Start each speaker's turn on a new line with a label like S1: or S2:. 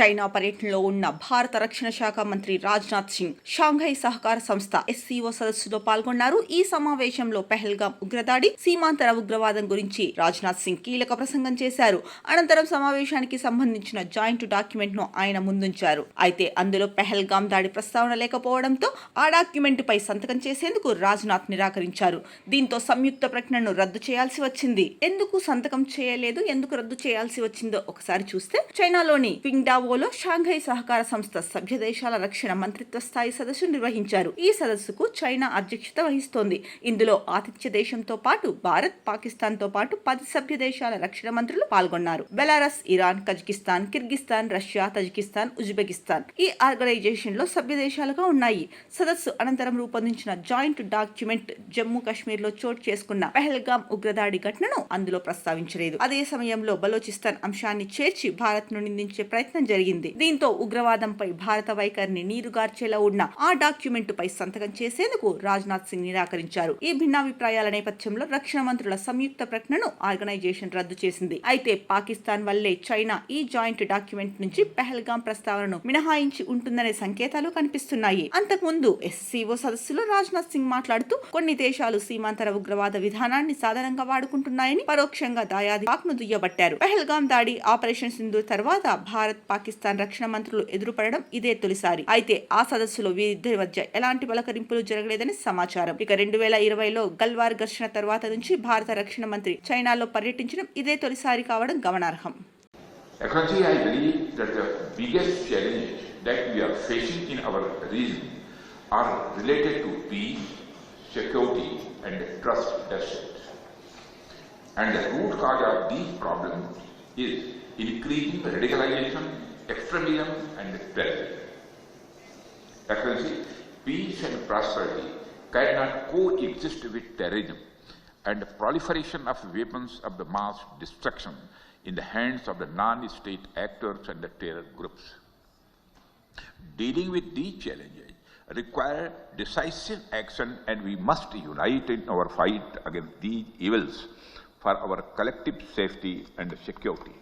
S1: China పర్యటనలో ఉన్న భారత రక్షణ శాఖ మంత్రి రాజ్నాథ్ సింగ్ షాంఘై సహకార సంస్థ SCO సదస్సులో పాల్గొన్నారు. ఈ సమావేశంలో పెహల్గాం ఉగ్రదాడి, సీమాంతర ఉగ్రవాదం గురించి రాజ్నాథ్ సింగ్ కీలక ప్రసంగం చేశారు. అనంతరం సమావేశానికి సంబంధించిన జాయింట్ డాక్యుమెంట్ ను ఆయన ముందుంచారు. అయితే అందులో పెహల్గాం దాడి ప్రస్తావన లేకపోవడంతో ఆ డాక్యుమెంట్ పై సంతకం చేసేందుకు రాజ్నాథ్ నిరాకరించారు. దీంతో సంయుక్త ప్రకటనను రద్దు చేయాల్సి వచ్చింది. ఎందుకు సంతకం చేయలేదు, ఎందుకు రద్దు చేయాల్సి వచ్చిందో ఒకసారి చూస్తే, చైనాలోని క్వింగ్డావోలో షాంఘై సహకార సంస్థ సభ్య దేశాల రక్షణ మంత్రిత్వ స్థాయి సదస్సు నిర్వహించారు. ఈ సదస్సుకు చైనా అధ్యక్షత వహిస్తోంది. ఇందులో ఆతిథ్య దేశంతో పాటు భారత్, పాకిస్తాన్ తో పాటు 10 సభ్య దేశాల రక్షణ మంత్రులు పాల్గొన్నారు. Belarus, Iran, Kazakhstan, Kyrgyzstan, Russia, Tajikistan, Uzbekistan ఈ ఆర్గనైజేషన్ లో సభ్య దేశాలుగా ఉన్నాయి. సదస్సు అనంతరం రూపొందించిన జాయింట్ డాక్యుమెంట్ జమ్మూ కాశ్మీర్ లో చోటు చేసుకున్న పెహల్గాం ఉగ్రదాడి ఘటనను అందులో ప్రస్తావించలేదు. అదే సమయంలో బలోచిస్తాన్ అంశాన్ని చేర్చి భారత్ ను నిందించే ప్రయత్నం జరిగింది. దీంతో ఉగ్రవాదంపై భారత వైఖరిని నీరుగార్చేలా ఉన్న ఆ డాక్యుమెంట్ పై సంతకం చేసేందుకు రాజ్నాథ్ సింగ్ నిరాకరించారు. ఈ భిన్నాభిప్రాయాల నేపథ్యంలో రక్షణ మంత్రుల సంయుక్త ప్రకటనను ఆర్గనైజేషన్ రద్దు చేసింది. అయితే పాకిస్తాన్ వల్లే చైనా ఈ జాయింట్ డాక్యుమెంట్ నుంచి పెహల్గాం ప్రస్తావనను మినహాయించి ఉంటుందనే సంకేతాలు కనిపిస్తున్నాయి. అంతకుముందు SCO సదస్సులో రాజ్నాథ్ సింగ్ మాట్లాడుతూ కొన్ని దేశాలు సీమాంతర ఉగ్రవాద విధానాన్ని సాధనంగా వాడుకుంటున్నాయని పరోక్షంగా దాయాది పాక్ను దుయ్యబట్టారు. పెహల్గాం దాడి, ఆపరేషన్ సింధూర్ తర్వాత భారత్, పాకిస్తాన్ రక్షణ మంత్రులు ఎదురుపడడం ఇదే తొలిసారి. అయితే ఆ సదస్సులో వీరిద్దరి మధ్య ఎలాంటి బలకరింపులు జరగలేదని సమాచారం. ఇక 2020లో గల్వార్ ఘర్షణ తర్వాత నుంచి భారత రక్షణ మంత్రి చైనాలో పర్యటించడం ఇదే తొలిసారి కావడం గమనార్హం.
S2: Actually, I believe that the biggest challenge that we are facing in our region are related to peace, security and trust deficit. And the root cause of these problems is increasing radicalization, extremism and terrorism. Actually, peace and prosperity cannot coexist with terrorism and the proliferation of weapons of the mass destruction in the hands of the non-state actors and the terror groups. Dealing with these challenges require decisive action, and we must unite in our fight against these evils for our collective safety and security.